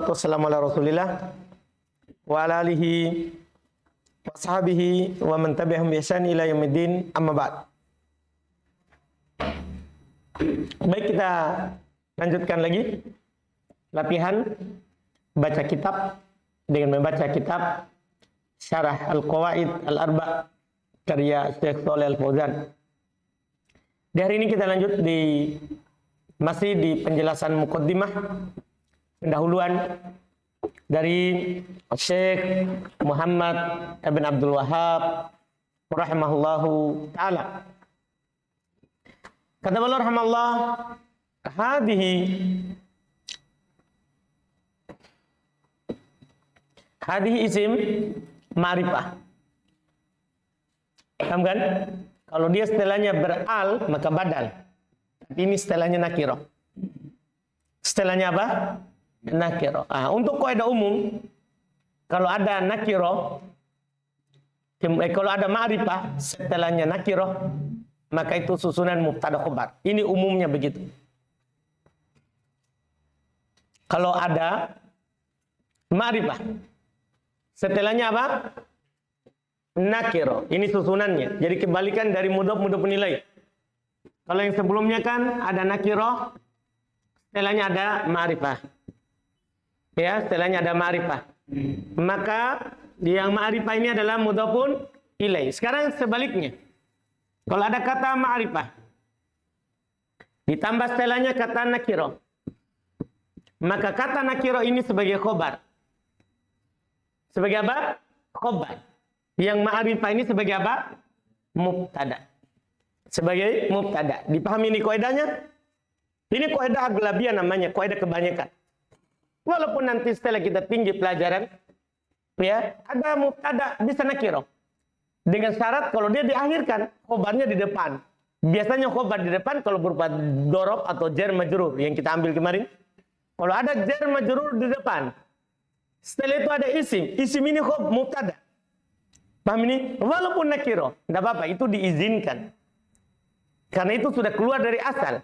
wassalatu wassalamu ala Rasulillah wa ala alihi wa sahbihi wa man tabi'ahum bi ihsan ila yaumiddin, amma ba'd. Baik, kita lanjutkan lagi latihan baca kitab dengan membaca kitab Syarah Al-Qawaid Al-Arba' karya Syekh Shalih Al-Fauzan. Di hari ini kita lanjut masih di penjelasan muqaddimah, pendahuluan dari Syekh Muhammad ibn Abdul Wahhab rahimahullahu ta'ala. Kata beliau rahimahullah, hadihi isim ma'rifah. Paham kan? Kalau dia setelahnya beral, maka badal. Ini setelahnya nakiro. Setelahnya apa? Nakiro. Untuk kaidah umum, kalau ada nakiro, kalau ada ma'rifah, setelahnya nakiro, maka itu susunan mubtada khobar. Ini umumnya begitu. Kalau ada ma'rifah, setelahnya apa? Nakiro. Ini susunannya. Jadi kebalikan dari mudhof penilai. Kalau yang sebelumnya kan ada nakiro, setelahnya ada ma'rifah. Ya, setelahnya ada ma'rifah. Maka yang ma'rifah ini adalah mudhofun ilai. Sekarang sebaliknya. Kalau ada kata ma'rifah, ditambah setelahnya kata nakiro, maka kata nakiro ini sebagai khobar. Sebagai apa? Khobar. Yang ma'rifah ini sebagai apa? Mubtada. Sebagai mubtada. Dipahami ini kaidahnya? Ini kaidah aglabiah namanya, kaidah kebanyakan. Walaupun nanti setelah kita tinggi pelajaran, ya, ada mubtada bisa nakiro. Dengan syarat kalau dia diakhirkan, khobarnya di depan. Biasanya khobar di depan kalau berupa dorob atau jar majrur yang kita ambil kemarin. Kalau ada jar majrur di depan, setelah itu ada isim. Isim ini mubtada. Paham ini? Walaupun nakiro, tidak apa-apa, itu diizinkan. Karena itu sudah keluar dari asal.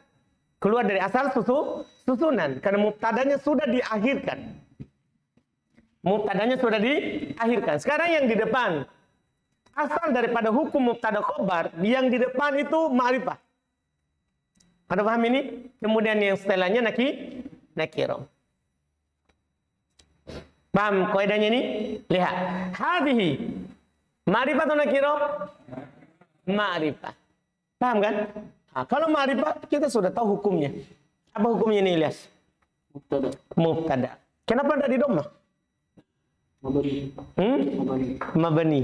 Keluar dari asal susunan. Karena mubtadanya sudah diakhirkan. Mubtadanya sudah diakhirkan. Sekarang yang di depan, asal daripada hukum mubtada khobar, yang di depan itu ma'rifah. Ada paham ini? Kemudian yang setelahnya nakiro. Paham kaidahnya ini? Lihat. Hadhihi. Ma'rifah atau nakiro? Ma'rifah. Paham kan? Kalau ma'rifah kita sudah tahu hukumnya. Apa hukumnya ini, Ilyas? Mubtada. Kenapa tidak di dhammah? Mabani.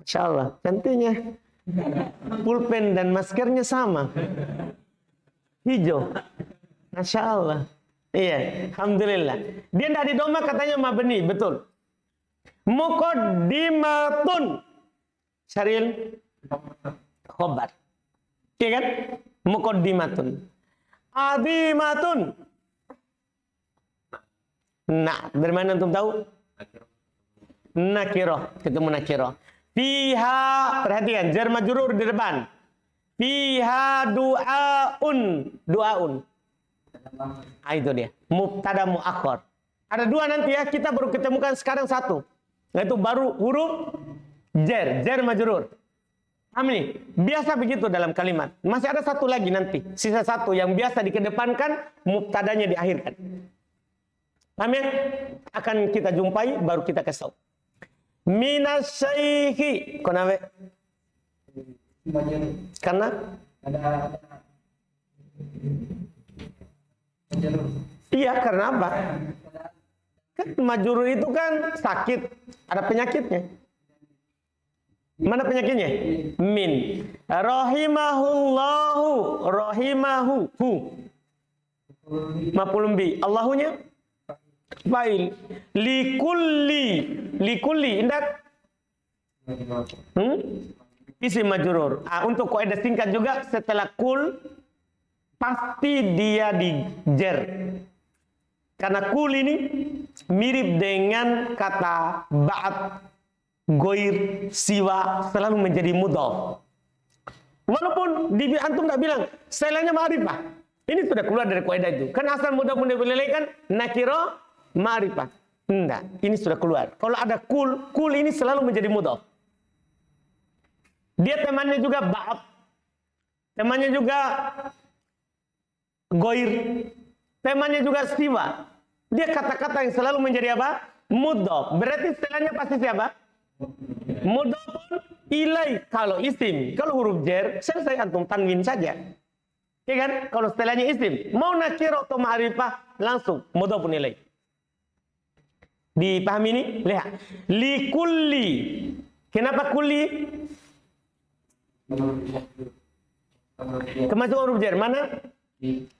Masya Allah, cantiknya. Pulpen dan maskernya sama. Hijau. Masya Allah. Iya, alhamdulillah. Dia tidak di dhammah katanya mabani, betul. Muqaddimatun. Syaril khobar. Iya kan? Muqaddimatun. Adimatun. Nah, dari mana antum tahu? Nakiro. Ketemu nakiro. Fiha, perhatikan, jar majrur di depan. Fiha du'aun. Du'aun. Itu dia. Mubtada muakhar. Ada dua nanti ya, kita baru ketemukan sekarang satu. Yaitu baru huruf jar majrur. Paham ini? Biasa begitu dalam kalimat. Masih ada satu lagi nanti. Sisa satu yang biasa dikedepankan, mubtadanya diakhirkan. Paham ya? Akan kita jumpai, baru kita kasih tahu. Minasyaikhi. Kenapa? Karena? Iya, karena apa? Kan majrur itu kan sakit. Ada penyakitnya. Mana penyakitnya? Min. Rahimahullahu. Rahimahu. Hu. Maf'ulun bi. Allahunya? Fa'il. Likulli. Indak? Isim majrur. Untuk kaidah singkat juga, setelah kul, pasti dia di jar. Karena kul ini mirip dengan kata ba'at, goir, siwa, selalu menjadi mudhaf. Walaupun antum tidak bilang, setelahnya ma'rifah. Ini sudah keluar dari kaidah itu. Kan asal mudhaf ilaihi kan nakiro ma'rifah. Enggak, ini sudah keluar. Kalau ada kul ini selalu menjadi mudhaf. Dia temannya juga ba'ab. Temannya juga goir. Temannya juga siwa. Dia kata-kata yang selalu menjadi apa? Mudhaf. Berarti setelahnya pasti siapa? Mudhafun ilai. Kalau isim, kalau huruf jar, selesai antum tanwin saja. Ya kan? Kalau setelahnya isim, mau nakirah atau ma'rifah, langsung mudhafun ilai. Dipahami ini? Lihat. Li kulli. Kenapa kulli? Termasuk huruf jar. Mana?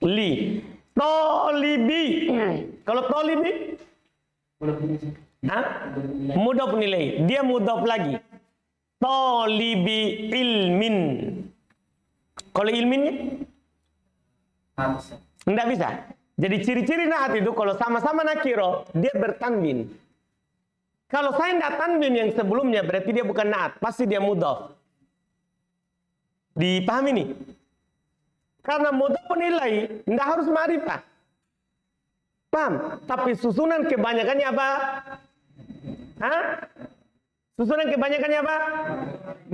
Li. Tolibi. Kalau tolibi? Mudhaf nilai. Dia mudhaf lagi. Tolibi ilmin. Kalau ilminnya? Enggak bisa. Jadi ciri-ciri naat itu kalau sama-sama nakiro, dia bertanwin. Kalau saya enggak tanwin yang sebelumnya, berarti dia bukan naat. Pasti dia mudhaf. Dipahami nih? Karena mudhaf nilai, enggak harus ma'rifah. Paham? Tapi susunan kebanyakannya apa? Hah? Susunan kebanyakannya apa?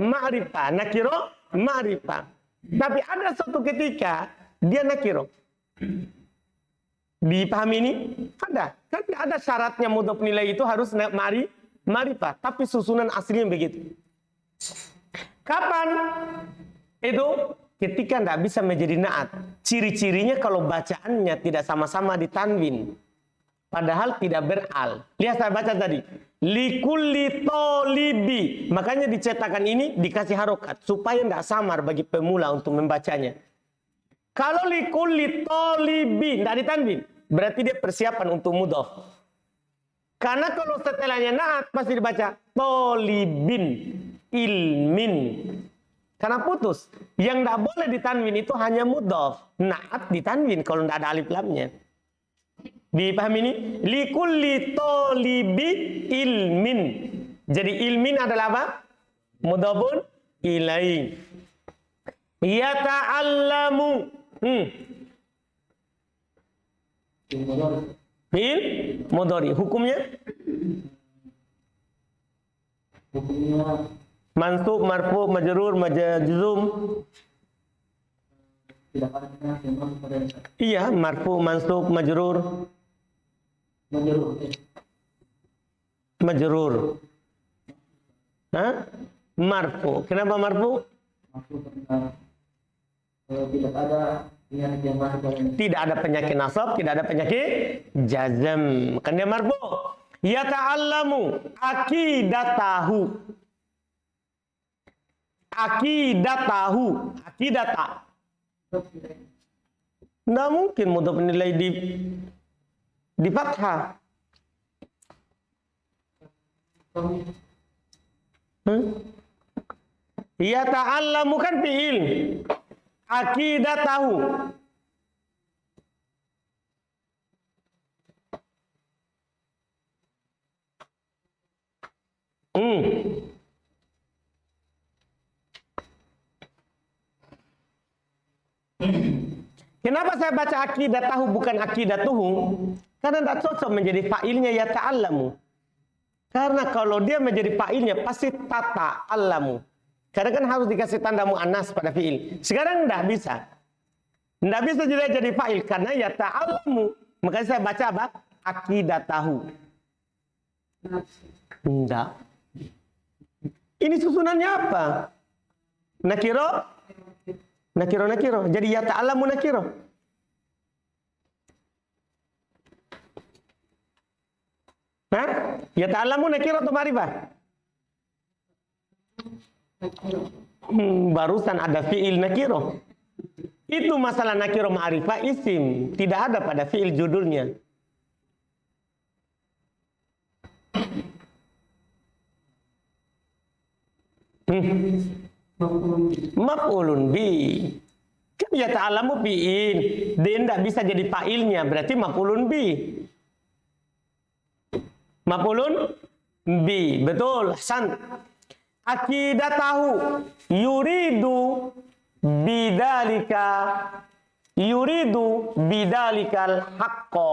Ma'rifah. Nakiro, ma'rifah. Tapi ada suatu ketika, dia nakiro. Dipahami ini? Ada. Kan ada syaratnya mudhaf nilai itu harus ma'rifah. Tapi susunan aslinya begitu. Kapan? Itu ketika tidak bisa menjadi naat. Ciri-cirinya kalau bacaannya tidak sama-sama ditanwin. Padahal tidak beral. Lihat saya baca tadi. Likulli tolibi. Makanya dicetakan ini dikasih harokat. Supaya tidak samar bagi pemula untuk membacanya. Kalau likulli tolibi tidak ditanwin. Berarti dia persiapan untuk mudhaf. Karena kalau setelahnya naat pasti dibaca tolibin ilmin. Karena putus. Yang tidak boleh ditanwin itu hanya mudhaf. Naat ditanwin kalau tidak ada alif lamnya. Dipahami ini? Likulli tolibi ilmin. Jadi ilmin adalah apa? Mudhafun ilai. Yata'allamu. Fi'il mudhari. Hukumnya? Mansub, marfu, majrur, majzum. Iya, marfu, mansub, majrur. Majrur. Hah? Marfu. Kenapa marfu? Tidak ada penyakit nasab, tidak ada penyakit jazm. Kan dia marfu. Yata'allamu akidatahu. Akidatahu. Akidata. Nggak mungkin mudhaf nilai di fathah. Yata'allamu kan fi'il. Akidatahu. Kenapa saya baca akidatahu bukan akidatuhu? Karena tidak cocok menjadi fa'ilnya yata'allamu. Karena kalau dia menjadi fa'ilnya pasti tata'allamu. Karena kan harus dikasih tanda mu'annas pada fi'il. Sekarang tidak bisa. Tidak bisa juga jadi fa'il karena yata'allamu. Makanya saya baca apa? Akidatahu. Tidak. Ini susunannya apa? Nakiro? Nakiro. Jadi yata'allamu nakiro. Hah? Yata'allamu nakiro atau ma'rifah? Barusan ada fi'il nakiro. Itu masalah nakiro ma'rifah isim. Tidak ada pada fi'il judulnya. Maf'ulun bi. Kan yata'allamu fi'il. Dia tidak bisa jadi fa'ilnya. Berarti maf'ulun bi. Maf'ulun bi. Betul. Hasan. Akidatahu yuridu bidzalika Yuridu bidzalikal haqqo.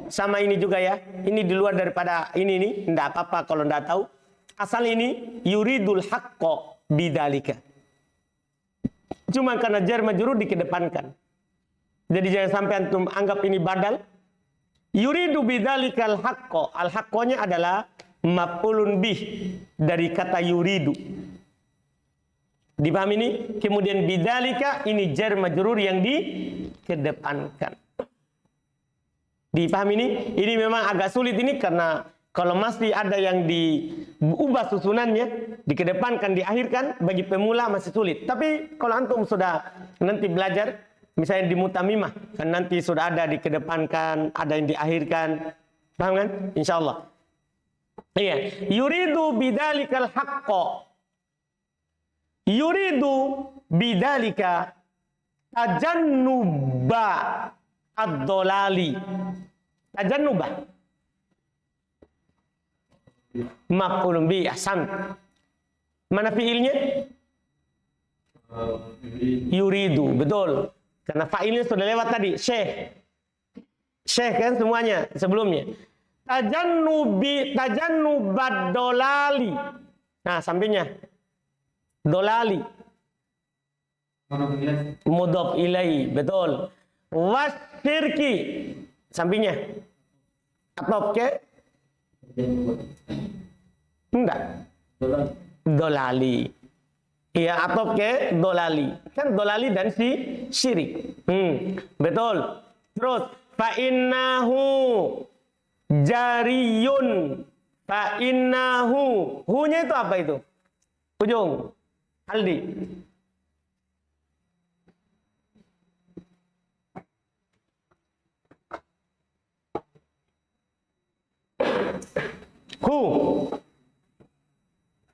Sama ini juga ya. Ini di luar daripada ini nih. Enggak apa-apa kalau enggak tahu. Asal ini yuridul haqqo bidzalika. Cuma karena jar majrur dikedepankan. Jadi jangan sampai antum anggap ini badal. Yuridu bidzalikal haqqo. Al haqqonya adalah maf'ulun bih dari kata yuridu. Dipahami ini? Kemudian bidzalika ini jar majrur yang dikedepankan. Dipahami ini? Ini memang agak sulit ini karena kalau masih ada yang diubah susunannya, dikedepankan, diakhirkan, bagi pemula masih sulit. Tapi kalau antum sudah nanti belajar, misalnya di mutamimah, kan nanti sudah ada dikedepankan, ada yang diakhirkan. Paham kan? Insya Allah. Iya. Yuridu bidzalikal haqqo. Yuridu bidzalika tajannuba ad-dolali. Tajannuba. Maf'ulun bi, ahsan. Mana fiilnya? Yuridu, betul. Karena fa'ilnya sudah lewat tadi, syekh. Syekh kan semuanya sebelumnya. Tajannubad dolali. Nah, sampingnya. Dolali. Mudhaf ilai, betul. Wasyirki. Sampingnya. Atop ke? Enggak. Dolali. Iya, atop ke dolali. Kan dolali dan si syirik. Betul. Terus fa innahu jariyun. Fa innahu. Hu-nya itu apa itu? Ujung. Aldi. Hu.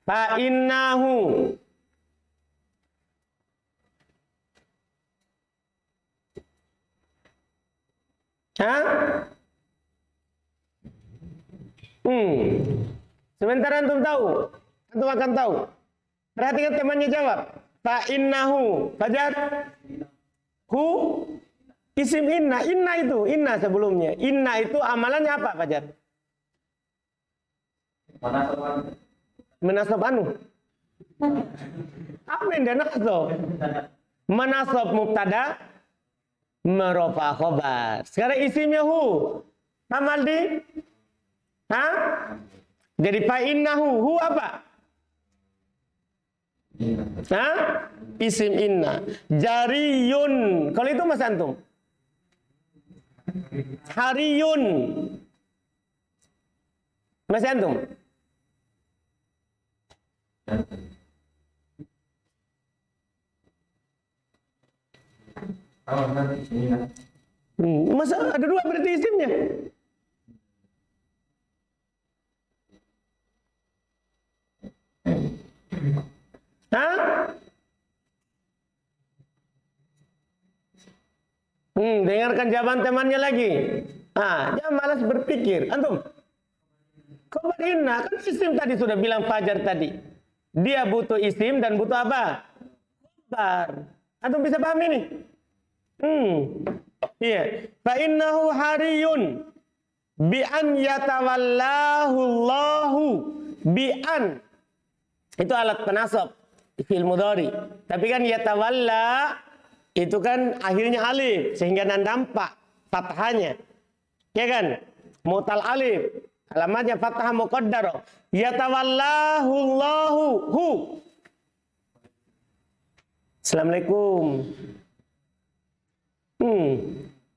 Fa innahu. Hah? Sebentar antum tahu. Antum akan tahu. Perhatikan temannya jawab. Fa innahu. Fajar. Hu. Isim inna. Inna itu. Inna sebelumnya. Inna itu amalannya apa Fajar? Menasab anu. Apa yang dia nasab? Menasab mubtada. Merofa khobar. Sekarang isimnya hu. Amal di. Hah? Jadi fa innahu. Hu apa? Hah? Isim inna. Jariyun. Kalau itu Mas antum. Hariyun. Mas antum. Masa ada dua berarti isimnya? Hah? Dengarkan jawaban temannya lagi. Jangan malas berpikir. Antum, khobar inna kan isim tadi sudah bilang Fajar tadi. Dia butuh isim dan butuh apa? Khobar. Antum bisa paham ini? Iya. Fa innahu hariyun bi an yatawallahu Allahu bi an. Itu alat penasab fi'il mudhari. Tapi kan yatawalla itu kan akhirnya alif sehingga nampak fathahnya. Ya kan? Mutal alif. Alamatnya fathah muqaddar. Yatawallahu Allahu hu. Assalamualaikum.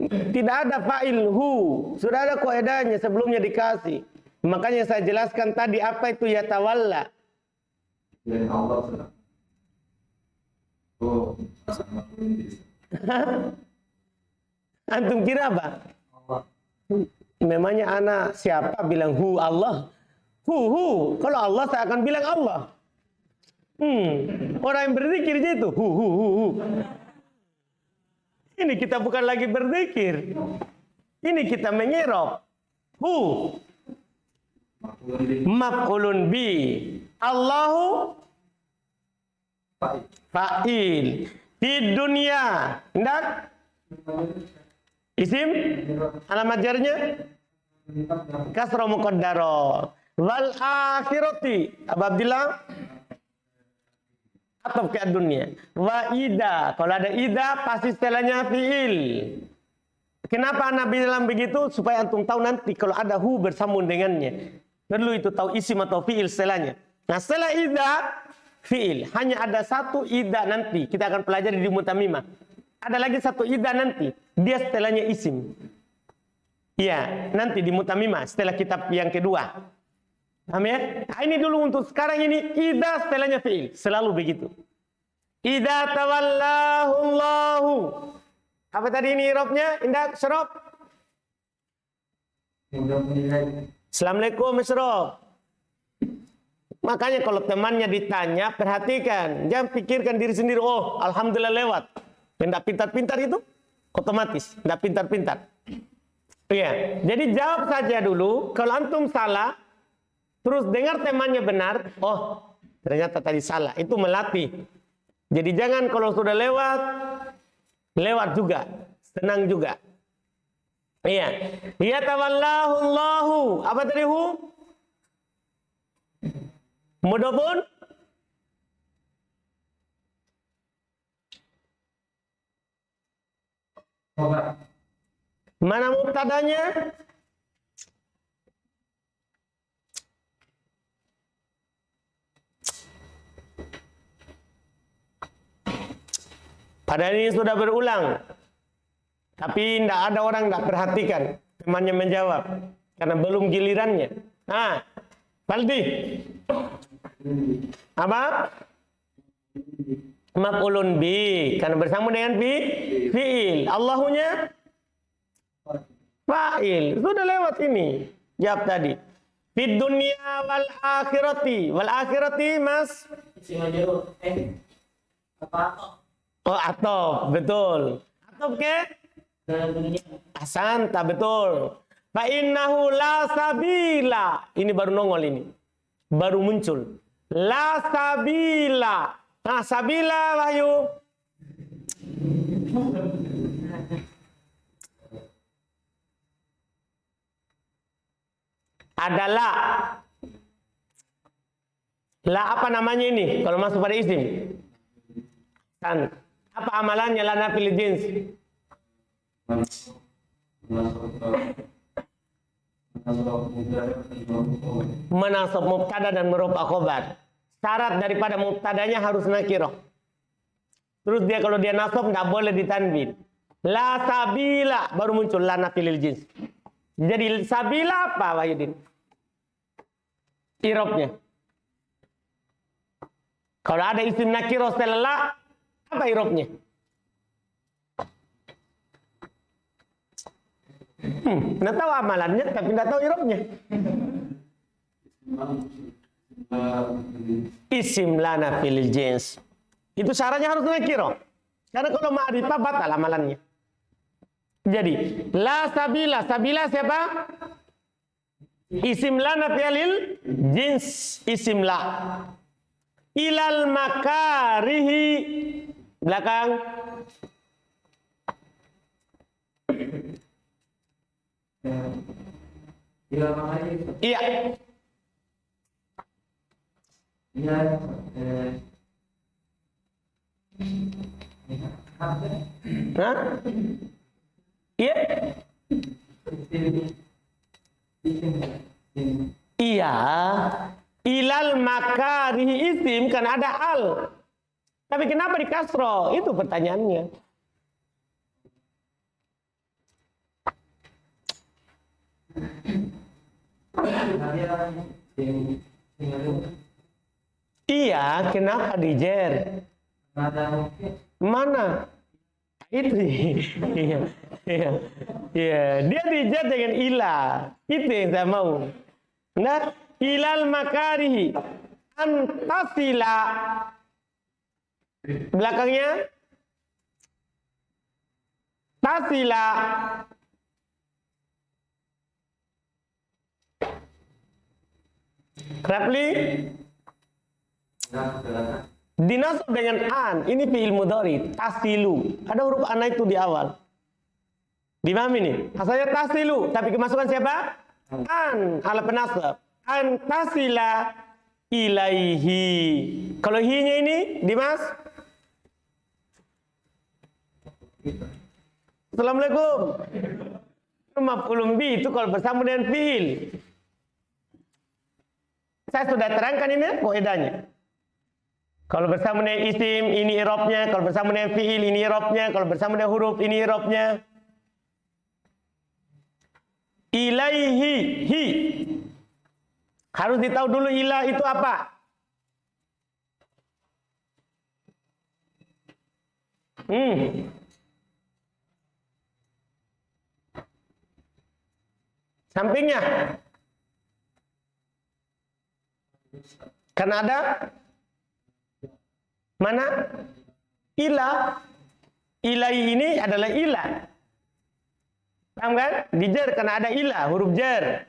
Tidak ada fa'il hu. Sudah ada kaidahnya sebelumnya dikasih. Makanya saya jelaskan tadi apa itu yatawalla. Antum kira apa? Memangnya anak siapa bilang hu Allah? Hu. Kalau Allah saya akan bilang Allah. Orang yang berzikir itu hu. Ini kita bukan lagi berzikir. Ini kita mengirob. Hu. Maf'ulun bi. Allahu fa'il. Di dunia. Enggak? Isim alamat jarnya kasra muqaddara. Wal akhirati Abdillah atau ke dunia. Wa ida, kalau ada ida pasti setelahnya fiil. Kenapa Nabi bilang begitu? Supaya antum tahu nanti kalau ada hu bersambung dengannya. Perlu itu tahu isim atau fiil setelahnya. Nah setelah ida fiil, hanya ada satu ida nanti. Kita akan pelajari di mutamimah. Ada lagi satu ida nanti. Dia setelahnya isim. Iya, nanti di mutamimah setelah kitab yang kedua. Paham ya? Nah, ini dulu untuk sekarang ini ida setelahnya fiil. Selalu begitu. Ida tawallahu Allahu. Apa tadi ini irobnya? Indah, Syarab. Assalamualaikum, Syarab. Makanya kalau temannya ditanya, perhatikan. Jangan pikirkan diri sendiri, oh alhamdulillah lewat. Tidak pintar-pintar itu, otomatis. Tidak pintar-pintar. Iya. Jadi jawab saja dulu. Kalau antum salah, terus dengar temannya benar, oh ternyata tadi salah. Itu melatih. Jadi jangan kalau sudah lewat juga, senang juga. Iya. Ya tawallahu Allahu. Apa tadi hu? Mudofun? Mana mubtadanya? Padahal ini sudah berulang. Tapi tidak ada orang tidak perhatikan. Temannya menjawab. Karena belum gilirannya. Nah, Faldi. Apa? Maf'ulun bi. Karena bersambung dengan fi'il. Allahunya? Fa'il. Sudah lewat ini. Jawab tadi. Fid dunya wal akhirati. Wal akhirati, Mas? Apa? Oh, atof, betul. Atof ke? Asanta, betul. Fa innahu la sabila. Ini baru nongol ini. Baru muncul. La sabila. Nah, sabila, Wahyu. Adalah. La apa namanya ini? Kalau masuk pada isim. Kan. Apa amalannya lana fil jins? Menasab mubtada dan merupa khobar. Syarat daripada mubtadanya harus nakirah. Terus dia kalau dia nasab nggak boleh ditanwin. La sabila baru muncul lana fil jins. Jadi sabila apa, Wahyudin? Irobnya. Kalau ada isim nakirah setelah la, apa irobnya? Nggak tahu amalannya, tapi nggak tahu irobnya. Isim lana fil jins. Itu syaratnya harus nakirah. Karena kalau ma'rifah batal amalannya. Jadi, la sabila. Sabila siapa? Isim lana fi'lil jins. Isim la. Ilal makarihi. Belakang. Iya. Hah? Iya. Iya. Ilal makarihi isim kan ada al. Tapi kenapa di kasro? Itu pertanyaannya. Iya, kenapa di jer? Mana? Itu. Iya. Iya. Iya, dia di jer dengan ila. Itu yang saya mau. Nah, ilal makarihi antasila. Belakangnya tasila. Rapli dinasab dengan an. Ini fi'il mudhari tasilu. Ada huruf an itu di awal. Dipahami nih? Asalnya tasilu, tapi kemasukan siapa? An, ala penasab. An tasila ilaihi. Kalau hi-nya ini, Dimas? Assalamualaikum. Maf'ulun bi itu kalau bersama dengan fiil. Saya sudah terangkan ini kaidahnya. Kalau bersama dengan isim, ini i'rabnya. Kalau bersama dengan fiil, ini i'rabnya. Kalau bersama dengan huruf, ini i'rabnya. Ilaihi, hi. Harus ditahu dulu ilah itu apa. Sampingnya. Karena ada mana? Ilah. Ilahi ini adalah ilah. Paham kan? Dijar karena ada ilah, huruf jar.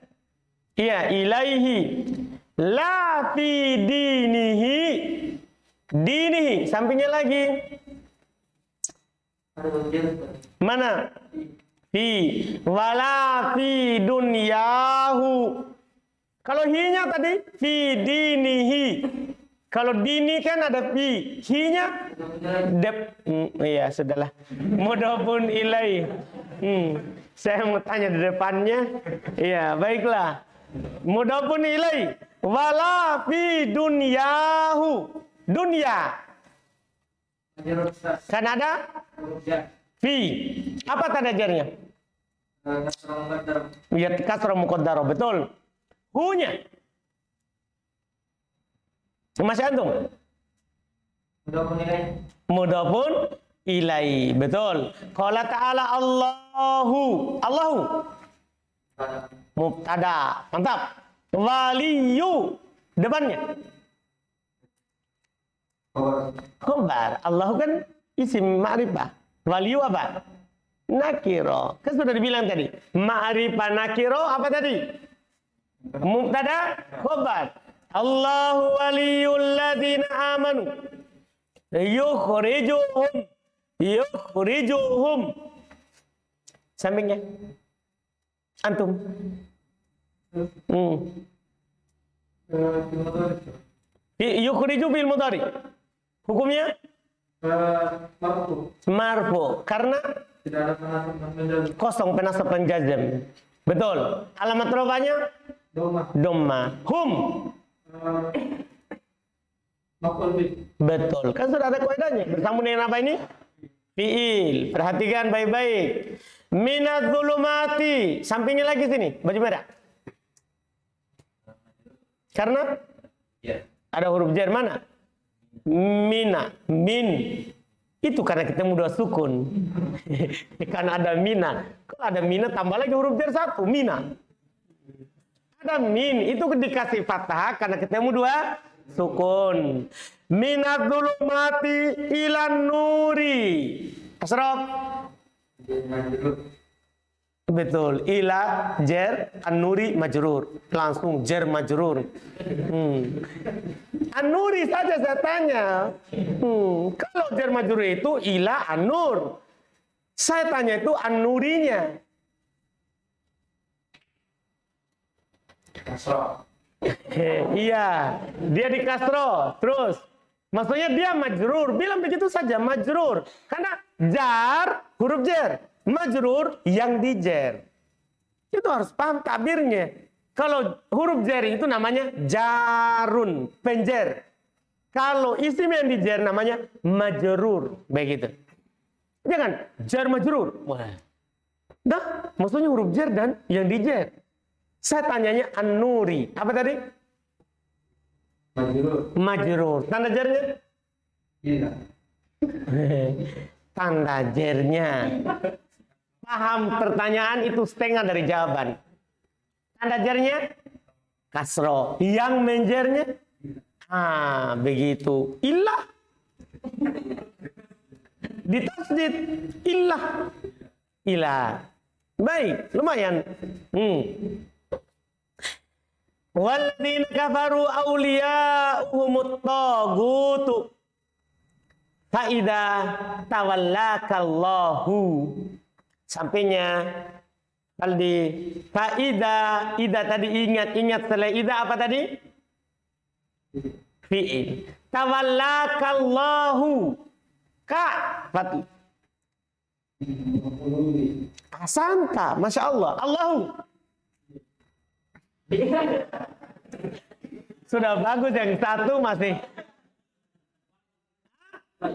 Iya, ilaihi. La fi dinihi. Dinihi. Sampingnya lagi. Mana? Fi. Wala fi dunyahu. Kalau hi-nya tadi, fi dinihi. Kalau dini kan ada fi. Hi-nya, iya, sudahlah. Mudhafun ilai. Saya mau tanya di depannya. Iya, baiklah. Mudhafun ilai. Wala fi dunyahu. Dunya. Kan ada? Fi. Apa tanda jarnya? Ya, kasrah muqaddarah. Betul. Hu-nya. Masih antum? Mudhafun ilai. Betul. Qala ta'ala Allahu. Allahu. Mubtada. Mantap. Waliyu. Depannya. Khabar. Allahu kan isim ma'rifah. Waliyu apa? Nakiro. Kan sudah dibilang tadi. Ma'rifah nakiro apa tadi? Mubtada khabar. Allahu waliyul ladzina amanu yukhrijuhum. Sampingnya antum. Yukhriju bil mudhari. Hukumnya marfu karena tidak ada penasab kosong, penasab penjazm. Betul. Alamat rafanya dhamma. Hum. Betul. Kan sudah ada kaidahnya. Bersambung dengan apa ini? Fiil. Perhatikan baik-baik. Minadz zulumati. Sampingnya lagi sini, baju merah. Karena ada huruf jar mana? Mina, min. Itu karena ketemu dua sukun. Karena ada mina. Kalau ada mina tambah lagi huruf jar satu, mina. Ada min, itu dikasih fathah karena ketemu dua sukun. Minadz zulumati ilan nuri. Asraf. Betul. Ila jar, an-nuri majrur. Langsung jar majrur. An-nuri saja saya tanya. Kalau jar majrur itu ila an-nur. Saya tanya itu an-nurinya. Kasro. Iya, dia di kasro. Terus, maksudnya dia majrur. Bilang begitu saja, majrur. Karena jar, huruf jar. Majrur yang dijer. Itu harus paham takbirnya. Kalau huruf jar itu namanya jarun, penjer. Kalau isim yang dijer namanya majrur, begitu. Jangan jar majrur. Wah. Dah, maksudnya huruf jar dan yang dijer. Saya tanyanya an-nuri. Apa tadi? Majrur. Majrur. Tanda jarnya? Iya. Tanda jarnya. Paham pertanyaan itu setengah dari jawaban. Tanda jarnya? Kasro. Yang menjernya? Begitu. Illah. Ditasdid. Illah. Ilah. Baik. Lumayan. Walladzina kafaru awliya'uhumut taghutu fa idza tawallakallahu. Sampainya Aldi ida tadi ingat setelah ida apa tadi? Fi'il. Tawallakallahu ka fat. Asanta, masya Allah. Allahu. Sudah bagus, yang satu masih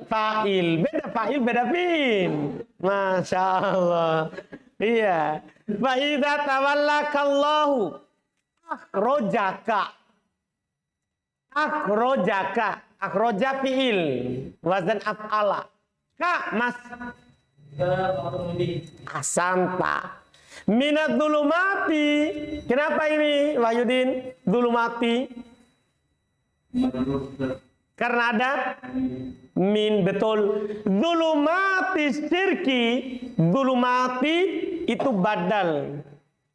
fa'il, beda fi'il. Masya Allah. Iya. Fa idza tawallakallahu akhroja fi'il wazan af'ala. Ka mas asanta minat zulumati. Kenapa ini Wahyudin zulumati? Karena ada min, betul. Zulumati syirki, zulumati itu badal.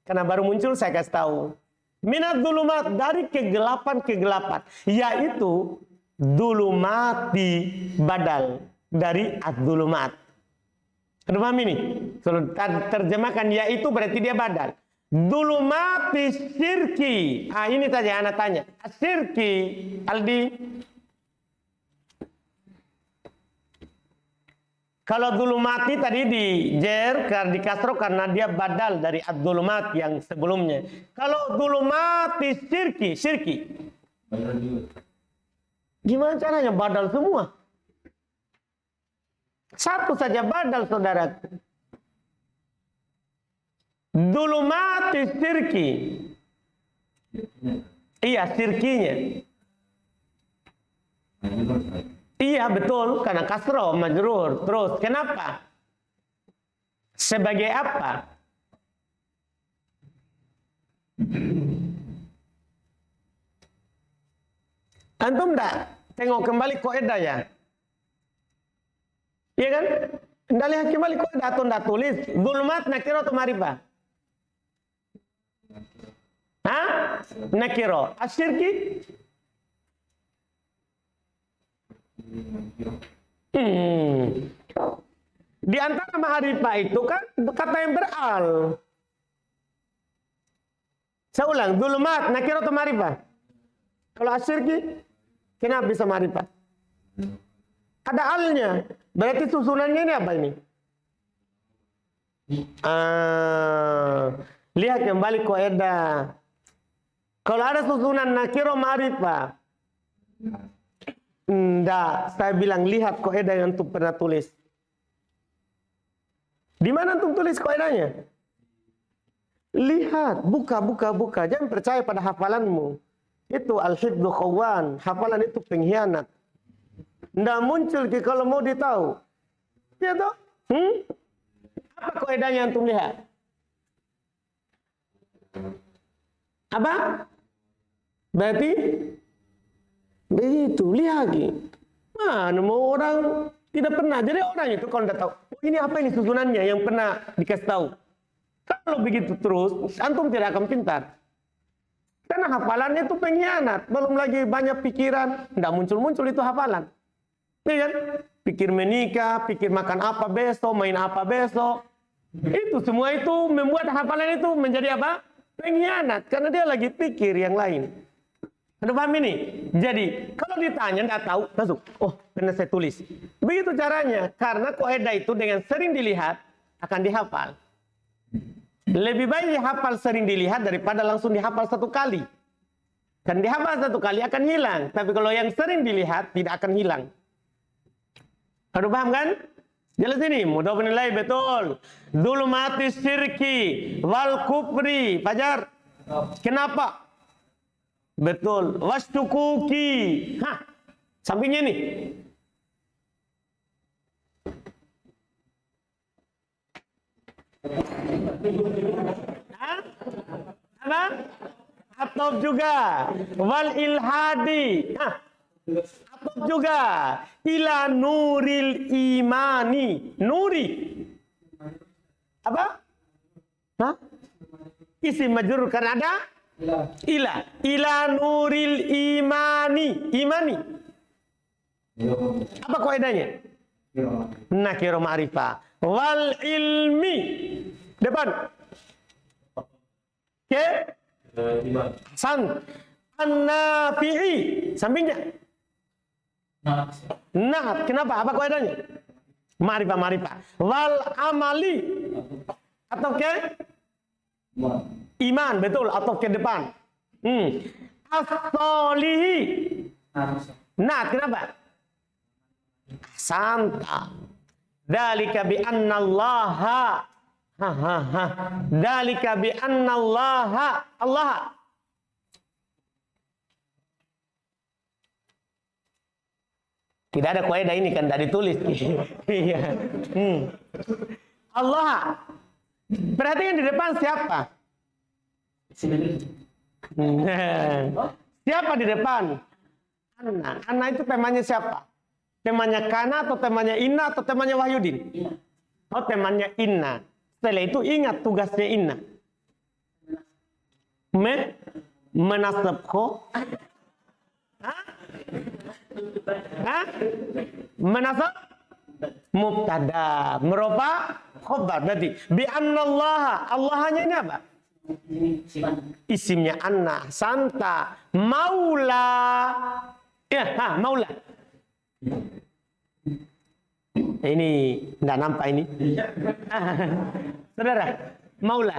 Karena baru muncul saya kasih tahu. Minat zulumat, dari kegelapan, yaitu zulumati badal dari az-zulumat. Sudah paham ini? Kalau terjemahkan yaitu berarti dia badal. Zulumati syirki. Ini saja anak tanya. Syirki, Aldi. Kalau zulumati tadi di jer, di kasro karena dia badal dari ad-zulumat yang sebelumnya. Kalau zulumati syirki. Gimana caranya badal semua? Satu saja badal, saudara. Zulumati syirki. Iya, syirkinya. Iya betul, karena kasro, majrur. Terus, kenapa? Sebagai apa? Antum enggak tengok kembali kaidah ya? Iya kan? Enggak lihat kembali kaidah atau enggak tulis? Zulumat nakiro atau marifah? Hah? Nakiro. Asyirki? Di antara ma'rifah itu kan kata yang beral. Saya ulang, zulumat, nakirah atau ma'rifah? Kalau asyirki, kenapa bisa ma'rifah? Ada alnya. Berarti susunannya ini apa ini? Lihat kembali kaidah. Kalau ada susunan nakirah ma'rifah, enggak, saya bilang lihat kaidah yang antum pernah tulis. Di mana antum tulis kaidahnya? Lihat, buka. Jangan percaya pada hafalanmu. Itu al-hifdzu khawan, hafalan itu pengkhianat. Enggak muncul kalau mau ditahu. Ya toh? Apa kaidahnya antum lihat? Apa? Berarti begitu, lihat lagi. Mana mau orang tidak pernah. Jadi orang itu kalau tidak tahu, oh, ini apa ini susunannya yang pernah dikasih tahu. Kalau begitu terus, antum tidak akan pintar. Karena hafalannya itu pengkhianat. Belum lagi banyak pikiran, tidak muncul-muncul itu hafalan. Iya kan? Pikir menikah, pikir makan apa besok, main apa besok. Itu semua itu membuat hafalan itu menjadi apa? Pengkhianat. Karena dia lagi pikir yang lain. Anda paham ini? Jadi, kalau ditanya nggak tahu, langsung, oh, pernah saya tulis. Begitu caranya. Karena kaidah itu dengan sering dilihat, akan dihafal. Lebih baik dihafal sering dilihat daripada langsung dihafal satu kali. Kan dihafal satu kali akan hilang. Tapi kalau yang sering dilihat, tidak akan hilang. Anda paham kan? Jelas ini, mudah menilai betul. Zulumati syirki wal kufri. Fajar. Kenapa? Betul. Wastukuki. Hah. Sampingnya nih. Hah? Apa? Atau juga. Wal ilhadi. Hah. Atau juga. Ila nuril imani. Nuri. Apa? Hah? Isim majrur kan ada? Ila nuril imani. Apa kaidahnya? Nakiro ma'rifah. wal ilmi. Depan. Oke. San. An-nafi'i. Sampingnya. Nah, kenapa? Apa kaidahnya? Ma'rifah. Wal amali. Atau ke? Iman, betul. Atau ke depan. As-solihi. Nah, kenapa? Santa. Dzalika bi annallaha. Dzalika bi annallaha. Allah. Tidak ada kaidah ini kan, tidak ditulis. Iya. Allah. Perhatikan di depan siapa? Siapa di depan? Anna. Anna itu temanya siapa? Temanya Kana atau temanya Inna atau temanya Wahyudin? Oh, temanya Inna. Setelah itu ingat tugasnya Inna. Menasabho. Menasab mubtada, merofa khobar. Berarti bi annallaha. Allahnya ini apa? Isimnya Anna, Santa, Maula. Ya, Maula. Ini enggak nampak ini. Saudara, Maula.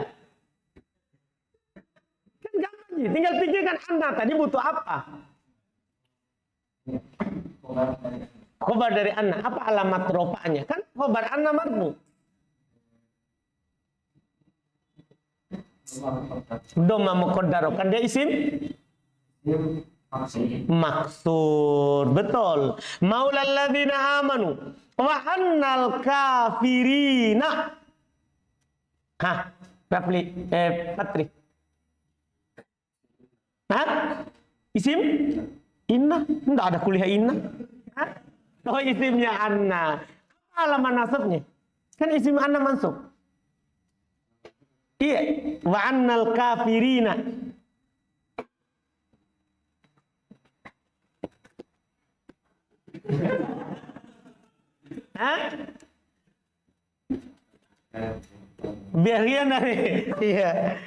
Kan gampang sih, tinggal pikirkan Anda tadi butuh apa? Khobar dari Anna. Apa alamat rofa'nya? Kan khobar Anna marfu. Doma muqaddar. Kan dia isim maksud. Betul. Maulal ladzina amanu wa annal kafirina. Patri. Isim Inna. Enggak ada kuliah Inna. Oh, isimnya Anna. Apa alamat nasabnya? Kan isim Anna mansub. Iya. Wa annal kafirina. Biar dia dari. Iya.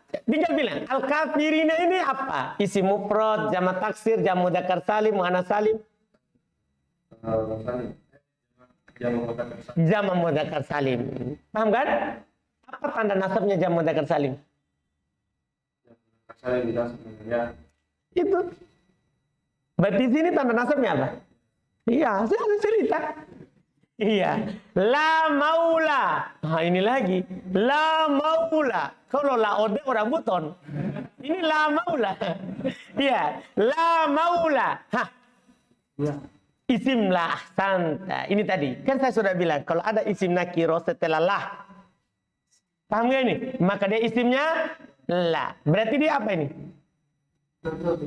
Tinggal bilang, al-kafirina ini apa? Isim mufrad, jamak taksir, jamak mudzakkar salim, muannats salim. Jamak mudzakkar salim. Paham kan? Apa tanda nasabnya jamak mudzakkar salim? Itu. Berarti sini tanda nasabnya apa? Iya, saya cerita. Iya, la maula. Nah, ini lagi. La maula. Kalau la ode orang buton. Ini la maula. Iya, la maula. Isim la ahsanta. Ini tadi. Kan saya sudah bilang, kalau ada isim nakiro setelah la. Paham gak ini? Maka dia isimnya la. Berarti dia apa ini?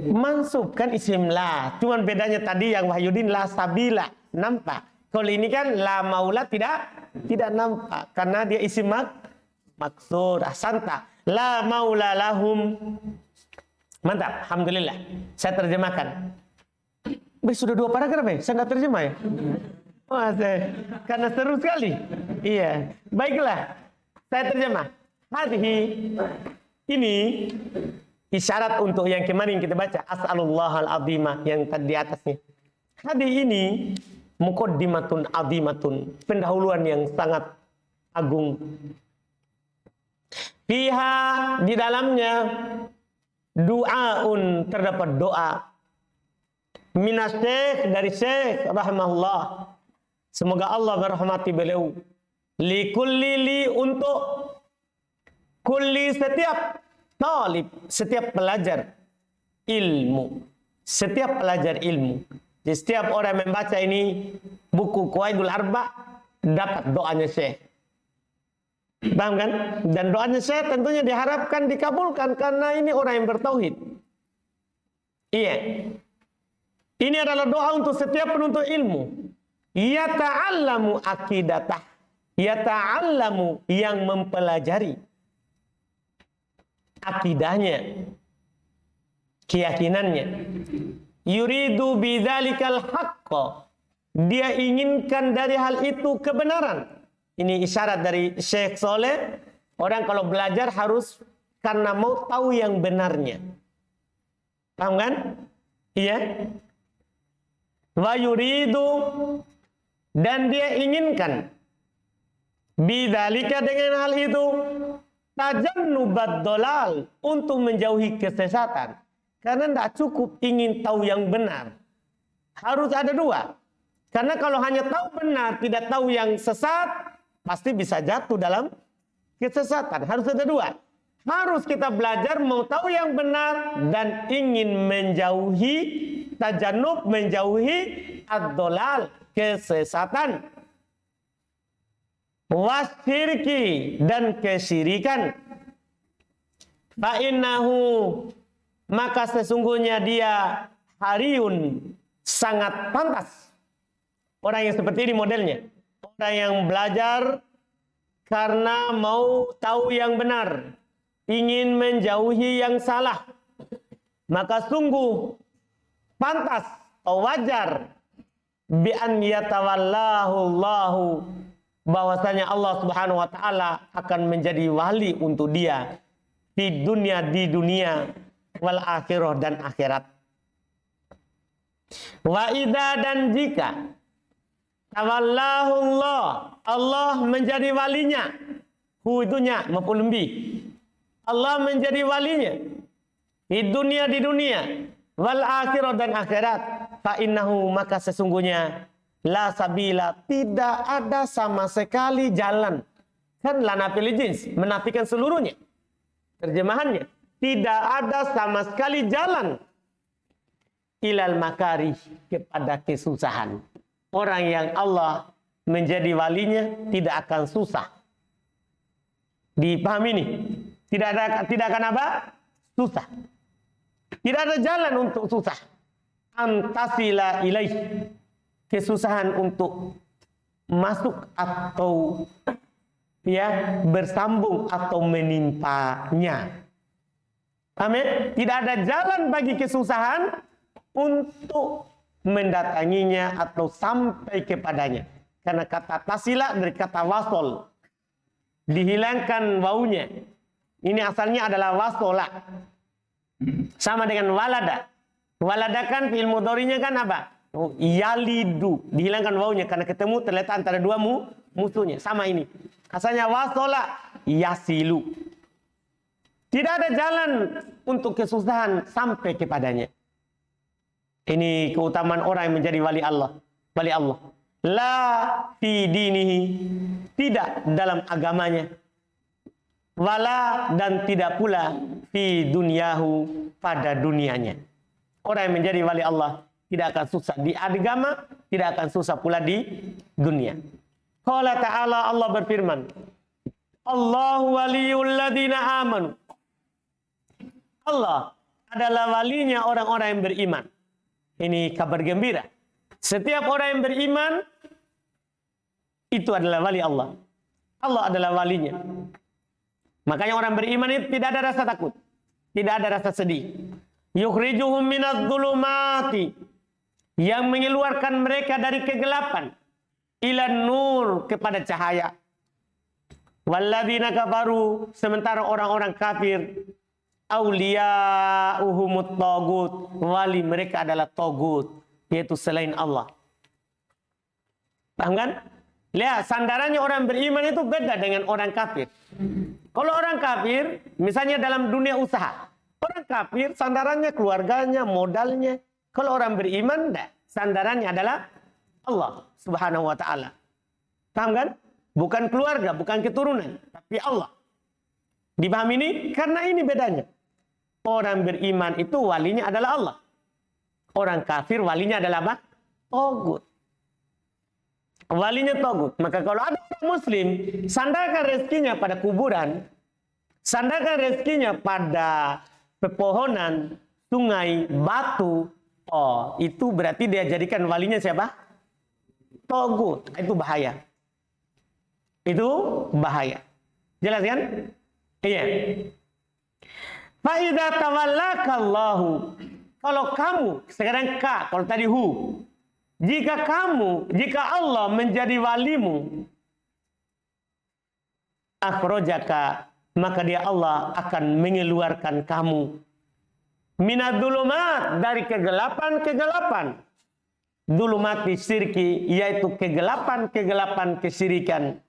Mansub kan isim la. Cuman bedanya tadi yang Wahyudin la sabila. Nampak? Kalau ini kan la maula tidak nampak karena dia isim maksud. Ahsanta. La maula lahum. Mantap, alhamdulillah. Saya terjemahkan. Sudah 2 paragraf ya? Saya nggak terjemah ya? Wah, karena seru sekali. Iya. Baiklah. Saya terjemah. Hadhi. Ini isyarat untuk yang kemarin kita baca. As'alullahal azimah yang tadi di atasnya. Hadhi ini muqaddimatun azimatun, pendahuluan yang sangat agung. Fiha, di dalamnya du'aun, terdapat doa minas syekh, dari syekh rahimahullah, semoga Allah merahmati beliau. Li untuk kulli, setiap talib, setiap pelajar ilmu, setiap pelajar ilmu. Jadi setiap orang membaca ini buku Qawaidul Arba dapat doanya Syekh. Paham kan? Dan doanya Syekh tentunya diharapkan dikabulkan karena ini orang yang bertauhid. Iya. Ini adalah doa untuk setiap penuntut ilmu. Yata'allamu akidatah. Yata'allamu, yang mempelajari akidahnya, keyakinannya. Yuridu bidzalikal haqqa, dia inginkan dari hal itu kebenaran. Ini isyarat dari Syekh Soleh. Orang kalau belajar harus karena mau tahu yang benarnya. Paham kan? Iya. Wa yuridu, dan dia inginkan bidzalika, dengan hal itu, tajannubad dolal, untuk menjauhi kesesatan. Karena tidak cukup ingin tahu yang benar. Harus ada dua. Karena kalau hanya tahu benar, tidak tahu yang sesat, pasti bisa jatuh dalam kesesatan. Harus ada dua. Harus kita belajar mau tahu yang benar dan ingin menjauhi tajannub, menjauhi ad-dolal, kesesatan. Wasyirki, dan kesyirikan. Fa'innahu, maka sesungguhnya dia hariun, sangat pantas. Orang yang seperti ini modelnya. Orang yang belajar karena mau tahu yang benar, ingin menjauhi yang salah, maka sungguh pantas atau wajar bi an yatawallahu Allahu, bahwasanya Allah Subhanahu wa taala akan menjadi wali untuk dia di dunia wal akhirah, dan akhirat. Wa idza, dan jika tawallahu Allah menjadi walinya, hu itunya maf'ul bih, Allah menjadi walinya di dunia wal akhirah, dan akhirat, fa innahu, maka sesungguhnya la sabila, tidak ada sama sekali jalan. Kan la nafil jins, menafikan seluruhnya. Terjemahannya, tidak ada sama sekali jalan ilal makarih, kepada kesusahan. Orang yang Allah menjadi walinya tidak akan susah. Dipahami ini? Tidak akan apa? Susah. Tidak ada jalan untuk susah. Antasila ilaih, kesusahan untuk masuk atau bersambung atau menimpanya. Amin. Tidak ada jalan bagi kesusahan untuk mendatanginya atau sampai kepadanya. Karena kata tasila dari kata wasol, dihilangkan waunya. Ini asalnya adalah wasola. Sama dengan walada. Walada kan fi'il mudhari'nya kan apa? Yalidu. Dihilangkan waunya karena ketemu terletak antara dua musuhnya. Sama ini. Asalnya wasola, yasilu. Tidak ada jalan untuk kesusahan sampai kepadanya. Ini keutamaan orang yang menjadi wali Allah. Wali Allah. La fi dinihi, tidak dalam agamanya. Wala, dan tidak pula fi dunyahu, pada dunianya. Orang yang menjadi wali Allah tidak akan susah di agama, tidak akan susah pula di dunia. Qala ta'ala, Allah berfirman, Allahu waliyul ladina amanu. Allah adalah walinya orang-orang yang beriman. Ini kabar gembira. Setiap orang yang beriman itu adalah wali Allah. Allah adalah walinya. Makanya orang beriman itu tidak ada rasa takut, tidak ada rasa sedih. Yukhrijuhum minadh dhulumati, yang mengeluarkan mereka dari kegelapan, ilan nur, kepada cahaya. Walladzina kafaru, sementara orang-orang kafir, auliya'uhumut tagut, wali mereka adalah tagut, yaitu selain Allah. Paham kan? Lihat, sandarannya orang beriman itu beda dengan orang kafir. Kalau orang kafir, misalnya dalam dunia usaha, orang kafir sandarannya keluarganya, modalnya. Kalau orang beriman, sandarannya adalah Allah Subhanahu wa ta'ala. Paham kan? Bukan keluarga, bukan keturunan, tapi Allah. Dipahami ini? Karena ini bedanya. Orang beriman itu walinya adalah Allah. Orang kafir walinya adalah apa? Togut. Walinya togut. Maka kalau ada orang muslim, sandarkan rezekinya pada kuburan, sandarkan rezekinya pada pepohonan, sungai, batu, oh, itu berarti dia jadikan walinya siapa? Togut. Itu bahaya. Itu bahaya. Jelas kan? Iya. Fa idza tawallakallahu, kalau kamu, sekarang ka, kalau tadi hu. Jika Allah menjadi walimu, akhrajaka, maka dia Allah akan mengeluarkan kamu minadulumat, dari kegelapan-kegelapan. Dulumati syirki, yaitu kegelapan-kegelapan kesyirikan,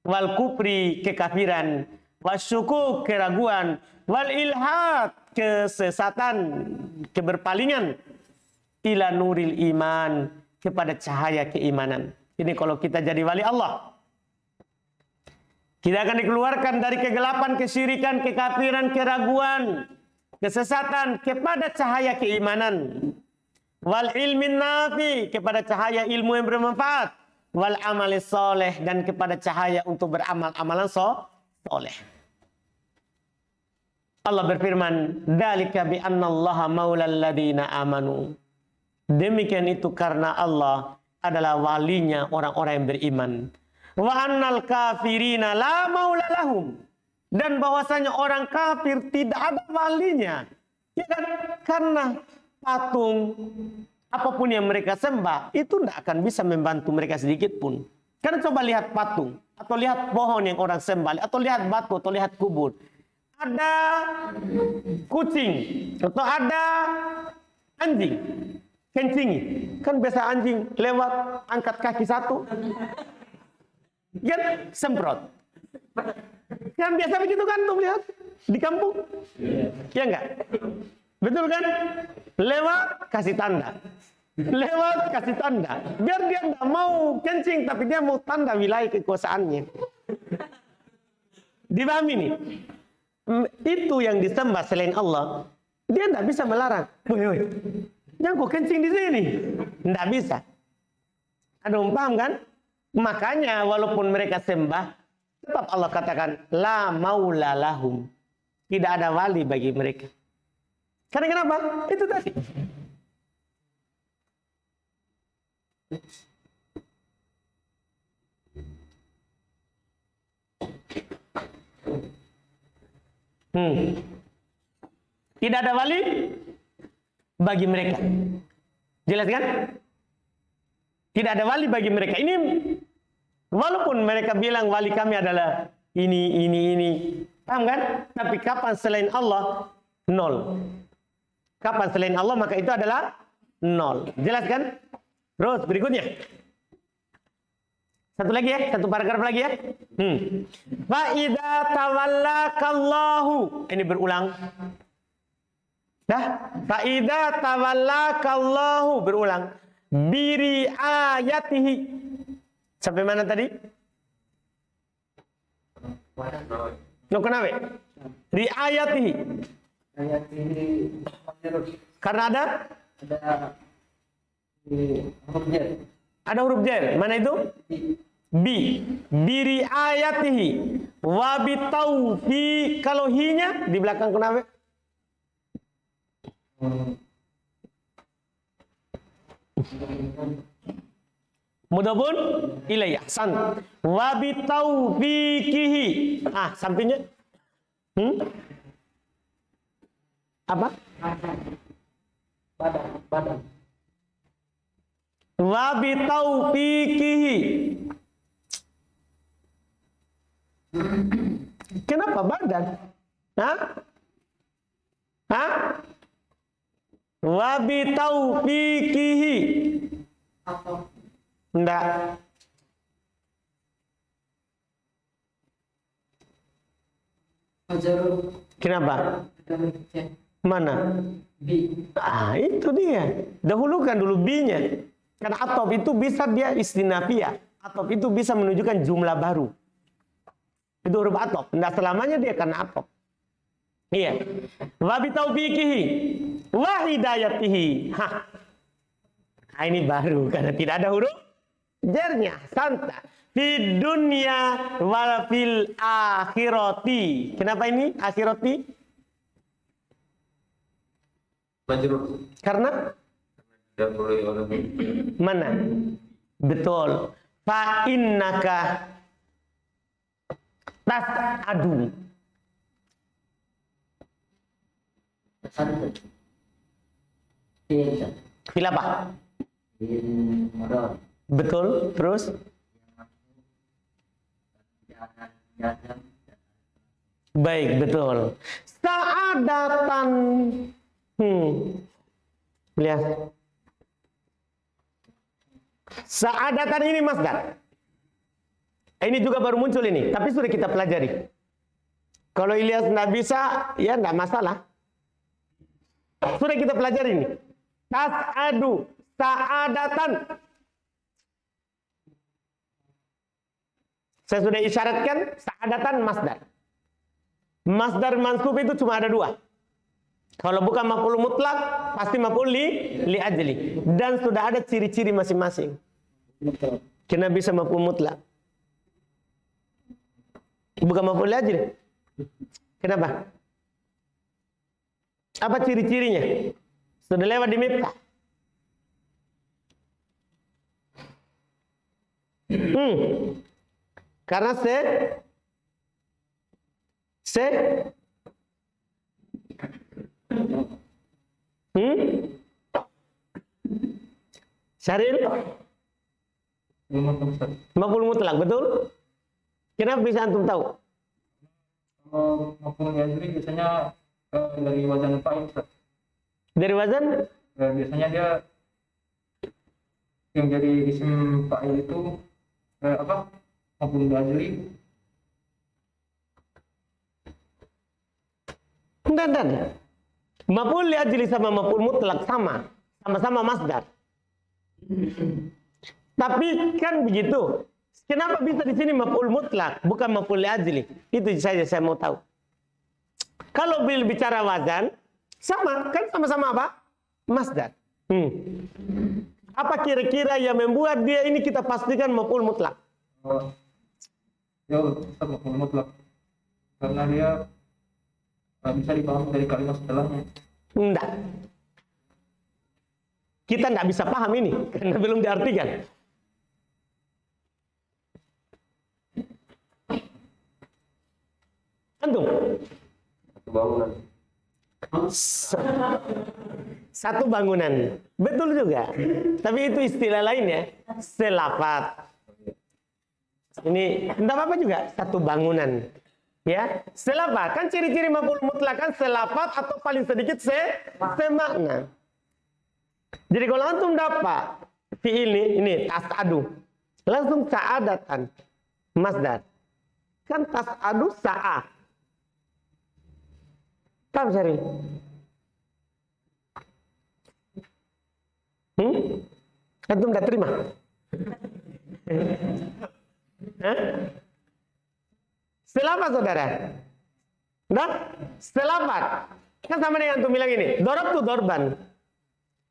wal kufri, kekafiran, wasyukuk, keraguan, wal ilhad, kesesatan, keberpalingan, ila nuril iman, kepada cahaya keimanan. Ini kalau kita jadi wali Allah, kita akan dikeluarkan dari kegelapan, kesyirikan, kekafiran, keraguan, kesesatan, kepada cahaya keimanan. Wal ilmin nafi, kepada cahaya ilmu yang bermanfaat. Wal amali soleh, dan kepada cahaya untuk beramal amalan soleh. Allah berfirman, "Dzalika bi annallaha maulal ladzina amanu." Demikian itu karena Allah adalah walinya orang-orang yang beriman. Wa annal kafirina la maula lahum, dan bahwasanya orang kafir tidak ada walinya. Ya kan? Karena patung apapun yang mereka sembah itu tidak akan bisa membantu mereka sedikit pun. Karena coba lihat patung, atau lihat pohon yang orang sembah, atau lihat batu, atau lihat kubur. Ada kucing atau ada anjing kencingi, kan biasa anjing lewat angkat kaki satu, kan semprot, kan biasa begitu kan tuh lihat di kampung, ya enggak? Betul kan? Lewat kasih tanda, lewat kasih tanda, biar dia enggak mau kencing tapi dia mau tanda wilayah kekuasaannya. Dipahami nih? Itu yang disembah selain Allah, dia tidak bisa melarang. Woi, jangan kau kencing di sini, tidak bisa. Ada paham kan? Makanya walaupun mereka sembah, tetap Allah katakan la maula lahum, tidak ada wali bagi mereka. Karena kenapa? Itu tadi. Tidak ada wali bagi mereka. Jelas kan? Tidak ada wali bagi mereka. Ini walaupun mereka bilang wali kami adalah ini. Paham kan? Tapi kapan selain Allah? Nol. Kapan selain Allah maka itu adalah nol. Jelas kan? Terus berikutnya. Satu lagi ya, satu paragraf lagi ya. Fa idza tawallakallahu. Ini berulang. Dah, fa idza tawallakallahu, berulang. Biri ayatihi. Sampai mana tadi? No kenapa? Riayatihi. Karena ada huruf jar. Mana itu? Bi. Biri ayatihi. Wa bitaufi. Kalau hi-nya di belakang kenapa? Mudhafun ilaih. Ahsan. Wa bitaufiqihi. Sampingnya. Apa? Badan. Wa bitaufiqihi. Kenapa badan? Wa bitaufiqihi. Enggak. Kenapa? Mana? Itu dia. Dahulukan dulu B-nya. Karena atof itu bisa dia istinafiyah. Atof itu bisa menunjukkan jumlah baru. Itu huruf atof. Tidak selamanya dia karena atof. Iya. Wa bitaufiqihi wa hidayatihi. Ini baru karena tidak ada huruf jarnya. Santa. Fi dunya wal fil akhirati. Kenapa ini akhirati? Karena mana? Betul. Fa innaka tas'adu. Fil apa? Betul. Terus? Baik, betul. Sa'adatan. Lihat. Sa'adatan ini masdar. Ini juga baru muncul ini, tapi sudah kita pelajari. Kalau Ilyas tidak bisa, ya tidak masalah. Sudah kita pelajari ini. Tas'adu, sa'adatan. Saya sudah isyaratkan, sa'adatan masdar. Masdar mansub itu cuma ada dua. Kalau bukan maf'ul mutlak, pasti maf'ul li ajli. Dan sudah ada ciri-ciri masing-masing. Kenapa bisa maf'ul mutlak? Bukan maf'ul li ajli. Kenapa? Apa ciri-cirinya? Sudah lewat di Miftah. Karena Syaril maf'ul mutlak, betul? Kenapa bisa antum tahu? Maf'ul ajri biasanya dari wazan fa'il. Dari wazan? Biasanya dia yang jadi isim fa'il itu maf'ul ajri. Enggak. Maf'ul li ajli sama maf'ul mutlak sama-sama masdar. Tapi kan begitu. Kenapa bisa di sini maf'ul mutlak bukan maf'ul li ajli? Itu saja saya mau tahu. Kalau bicara wazan sama, kan sama-sama apa? Masdar. Apa kira-kira yang membuat dia ini kita pastikan maf'ul mutlak? Ya, maf'ul mutlak. Karena dia bisa dipahami dari kalimat setelahnya. Enggak. Kita enggak bisa paham ini karena belum diartikan. Antum? Bangunan. Satu bangunan. Betul juga. Tapi itu istilah lainnya. Selafat. Ini enggak apa-apa juga. Satu bangunan. Ya, selafat. Kan ciri-ciri maf'ul mutlak kan selafat atau paling sedikit semakna. Jadi kalau antum dapat fi'il ini tas'adu. Langsung sa'adatan. Masdar. Kan tas'adu sa'a. Paham Syaril? Antum enggak terima? Selafat saudara. Nah, selafat. Kan sama dengan antum bilang ini. Dorabtu dorban.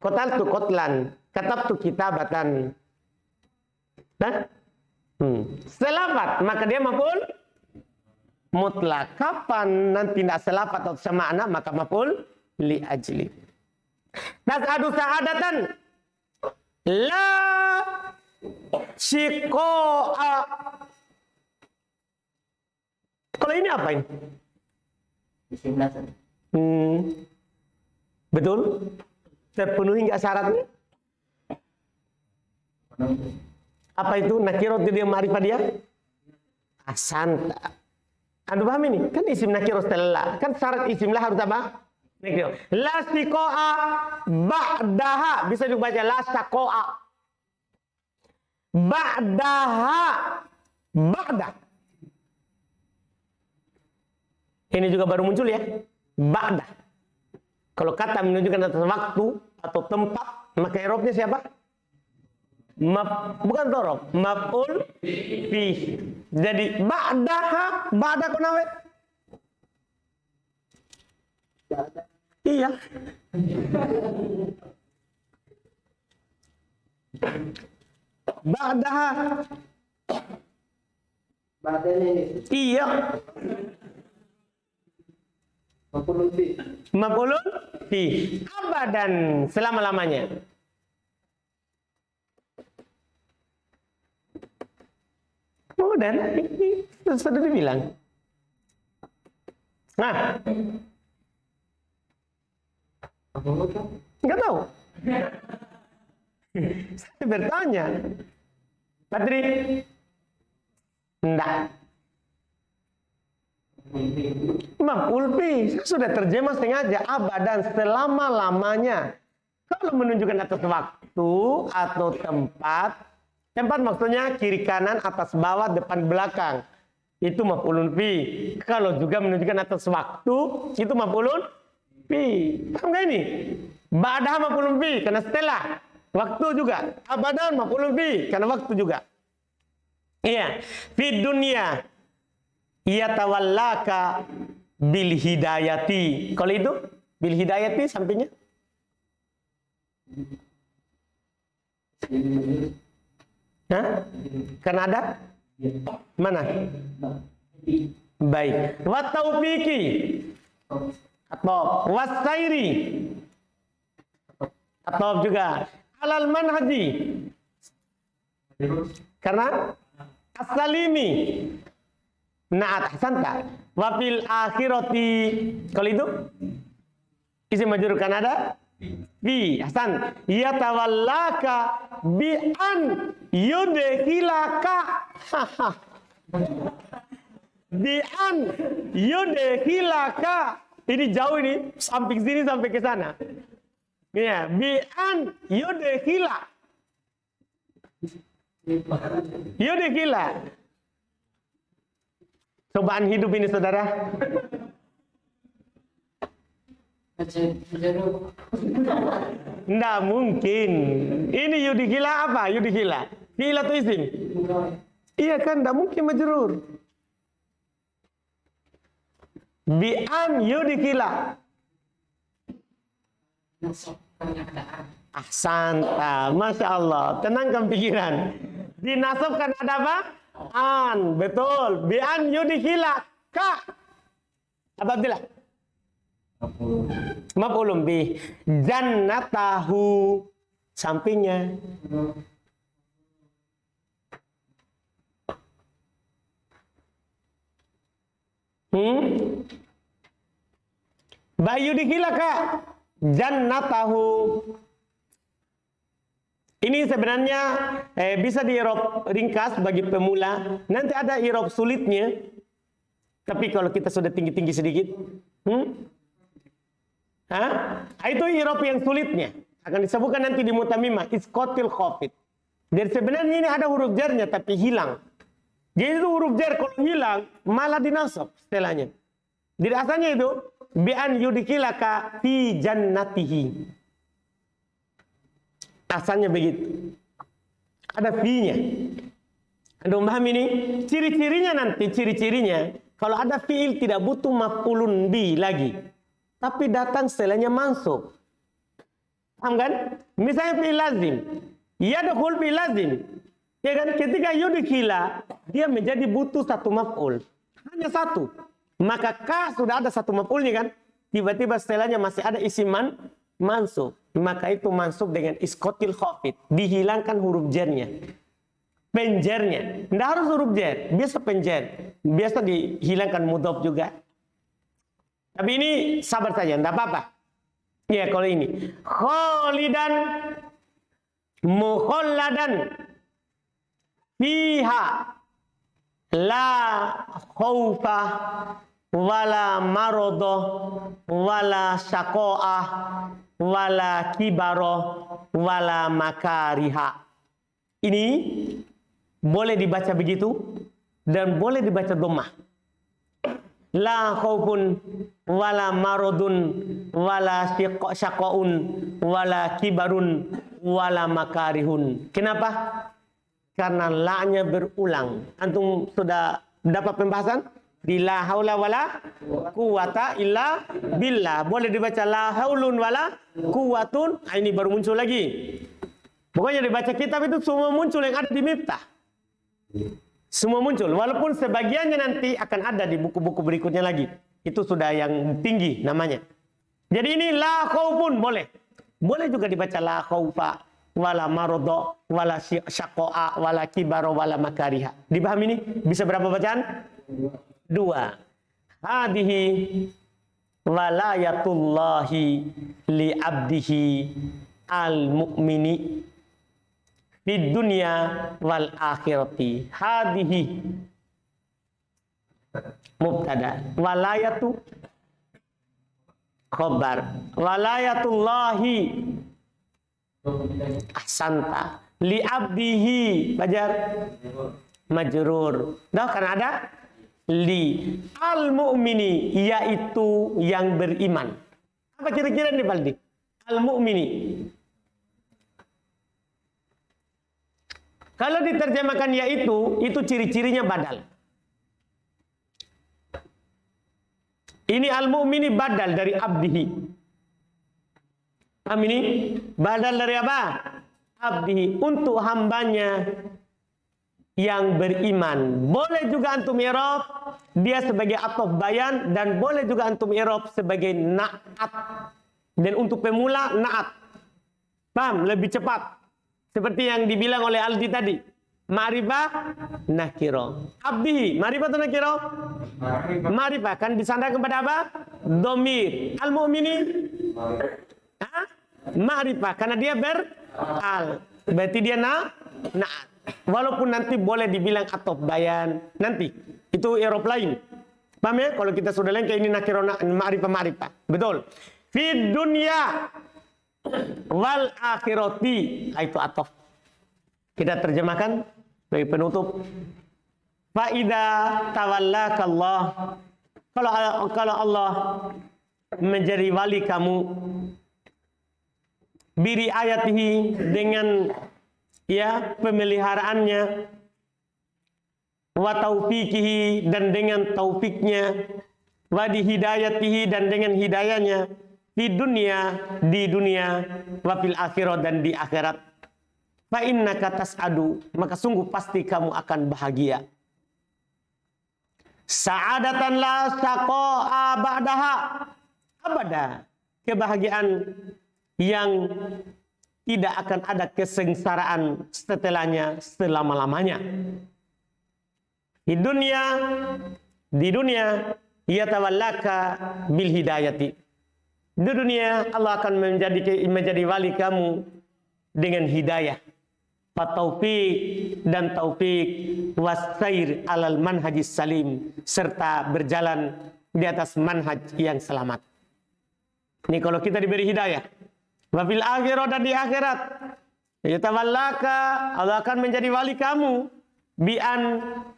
Qataltu qatlan. Katabtu kitabatan. Nah? Selafat. Maka dia maf'ul mutlak. Kapan nanti tidak selafat atau semakna, maka maf'ul li ajli. Tas'adu sa'adatan. La shiqa'a. Kalau ini apa ini? Betul? Terpenuhi nggak syaratnya? Apa itu? Nakirot dia ma'rifah dia? Asanta. Anda paham ini? Kan isim nakirot setelah. Kan syarat isim lah harus apa? Nakirot. La siqa'a ba'daha. Bisa juga baca la syaqa'a. Ba'daha. Ba'dah. Ini juga baru muncul ya. Ba'dah. Kalau kata menunjukkan atas waktu atau tempat, maka i'rabnya siapa? Bukan dorob, maf'ul fi. Jadi ba'daha, ba'da kunawe? Iya. Ba'daha. Iya. Maf'ulun fi. Abadan, selama-lamanya. Oh, dan ini sudah dibilang. Nah, nggak tahu. Saya bertanya. Patri, enggak. Maf'ul fi. Saya sudah terjemah sengaja. Abadan, selama-lamanya. Kalau menunjukkan atas waktu atau tempat. Tempat maksudnya kiri kanan, atas bawah, depan belakang. Itu maf'ulun fi. Kalau juga menunjukkan atas waktu, itu maf'ulun fi. Paham gak ini? Ba'dah maf'ulun fi, karena setelah. Waktu juga. Abadan maf'ulun fi, karena waktu juga. Iya. Fi dunia. Yatawallaka bil hidayati. Kalau itu bil hidayati sampingnya. Hah? Karena ada? Mana? Baik. Wa taufiqi. Atau wasairi. Atau juga alal manhaji. Karena as-salimi. Na'at hasanta. Wa fil akhirati. Kalau itu isim majrur kan ada? Bi hasan. Yatawallaka bi an yudkhilaka. Bi an yudkhilaka. Ini jauh ini, sampai sini sampai ke sana. Ya, bi an yudkhila. Yudkhila. Cobaan hidup ini, saudara. Nggak mungkin. Ini yudhila apa? Yudhila. Hila itu isim. Iya kan? Nggak mungkin majrur. Bi'an yudhila. Ahsanta. Masya Allah. Tenangkan pikiran. Dinasabkan ada apa? An, betul. Bi'an yudhila ka. Apa Abdillah? Maf'ulun bih. Jannatahu. Sampingnya. Bayu dikila ka. Jannatahu. Ini sebenarnya bisa di irob ringkas bagi pemula. Nanti ada irob sulitnya. Tapi kalau kita sudah tinggi-tinggi sedikit. Itu irob yang sulitnya. Akan disebutkan nanti di mutamimah. Iskotil khafid. Jadi sebenarnya ini ada huruf jarnya tapi hilang. Jadi itu huruf jar kalau hilang malah dinasab setelahnya. Jadi asalnya itu. Bi'an yudikilaka fi jannatihi. Asalnya begitu. Ada fi-nya. Anda paham ini? Ciri-cirinya nanti, ciri-cirinya. Kalau ada fi'il tidak butuh maf'ulun bi lagi. Tapi datang setelahnya mansub. Paham kan? Misalnya fi'il lazim. Yadkhul fi'il lazim. Ya kan? Ketika yudkhila, dia menjadi butuh satu maf'ul. Hanya satu. Maka ka sudah ada satu maf'ulnya kan? Tiba-tiba setelahnya masih ada isiman mansub. Maka itu mansub dengan iskotil khafid. Dihilangkan huruf jarnya. Penjernya. Tidak harus huruf jar. Biasa penjer. Biasa dihilangkan mudhof juga. Tapi ini sabar saja. Tidak apa-apa. Ya kalau ini. Kholidan. Mukhalladan. Fiha. La khawfa. Wala marodoh. Wala syako'ah. Wala kibaroh. Wala makariha. Ini boleh dibaca begitu dan boleh dibaca dhammah. La khaufun wala maradun wala syaqaun wala kibarun wala makarihun. Kenapa? Karena la-nya berulang. Antum sudah dapat pembahasan? Di la haula wala quwata illa billah. Boleh dibaca la haulun wala quwatun. Ini baru muncul lagi. Pokoknya dibaca kitab itu semua muncul yang ada di Miftah. Semua muncul. Walaupun sebagiannya nanti akan ada di buku-buku berikutnya lagi. Itu sudah yang tinggi namanya. Jadi ini la khaufun boleh. Boleh juga dibaca la khaufa. Wala marodo. Wala syaqo'a. Wala kibaro. Wala makariha. Dipahami ini? Bisa berapa bacaan? 2. Hadihi walayatullahi li abdihi al-mu'mini di dunia wal akhirati. Hadihi. mubtada. Walayatu khobar. Walayatullahi ahsanta. Li abdihi Fajar majrur. Dah kan ada li al mu'mini, yaitu yang beriman. Apa kira-kira nih Baldi? Al mu'mini. Kalau diterjemahkan yaitu, itu ciri-cirinya badal. Ini al mu'mini badal dari abdihi. Ini badal dari apa? Abdihi, untuk hambanya yang beriman. Boleh juga antum i'rab dia sebagai ataf bayan, dan boleh juga antum i'rab sebagai na'at. Dan untuk pemula na'at. Paham? Lebih cepat. Seperti yang dibilang oleh Aldi tadi. Ma'rifah nakiro. Abdihi, ma'rifah atau nakiro? Ma'rifah kan disandarkan kepada apa? Domir. Al-mu'mini ma'rifah karena dia al. Berarti dia na'at. Walaupun nanti boleh dibilang atop bayan nanti, itu i'rab lain. Paham ya? Kalau kita sudah lengkap ini nakiro ma'rifah. Betul. Fid dunya wal akhirati, itu atop. Kita terjemahkan sebagai penutup. Fa idza tawallaka Allah, kalau Allah menjadi wali kamu, biri ayatihi, dengan pemeliharaannya, wa taufiqihi, dan dengan taufiknya, wa di hidayatihi, dan dengan hidayahnya, di dunia, wa fil akhirah, dan di akhirat. Fa innaka tas'adu, maka sungguh pasti kamu akan bahagia. Sa'adatan la saqa'a ba'daha abada, kebahagiaan yang tidak akan ada kesengsaraan setelahnya, selama-lamanya. Di dunia yatawallaka bil hidayati. Di dunia Allah akan menjadi wali kamu dengan hidayah, taufik, dan taufik, wasair alal manhajis salim, serta berjalan di atas manhaj yang selamat. Ini kalau kita diberi hidayah. Wafil akhirat, dan di akhirat, yatawallaka, Allah akan menjadi wali kamu, bi'an,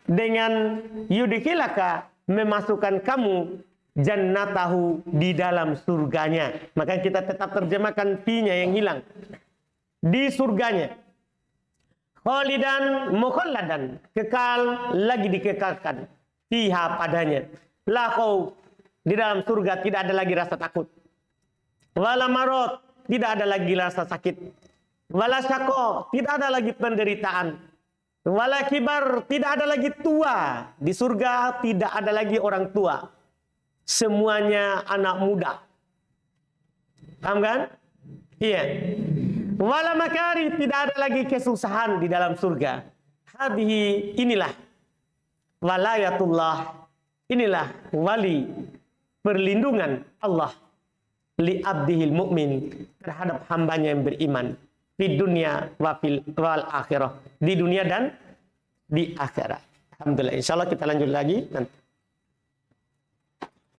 dengan yudkhilaka, memasukkan kamu, jannatahu, di dalam surganya. Maka kita tetap terjemahkan fi-nya yang hilang. Di surganya. Khalidan mukhalladan, kekal, lagi dikekalkan. Fiha, padanya. La khauf, di dalam surga tidak ada lagi rasa takut. Wala marad, tidak ada lagi rasa sakit. Wala syaqqa, tidak ada lagi penderitaan. Wala kibar, tidak ada lagi tua. Di surga tidak ada lagi orang tua. Semuanya anak muda. Paham kan? Iya. Wala makari, tidak ada lagi kesusahan di dalam surga. Hadhihi, inilah walayatullah, inilah wali, perlindungan Allah li abdihil mu'min, terhadap hambanya yang beriman, di dunia wal akhirah, di dunia dan di akhirat. Alhamdulillah. Insyaallah kita lanjut lagi nanti.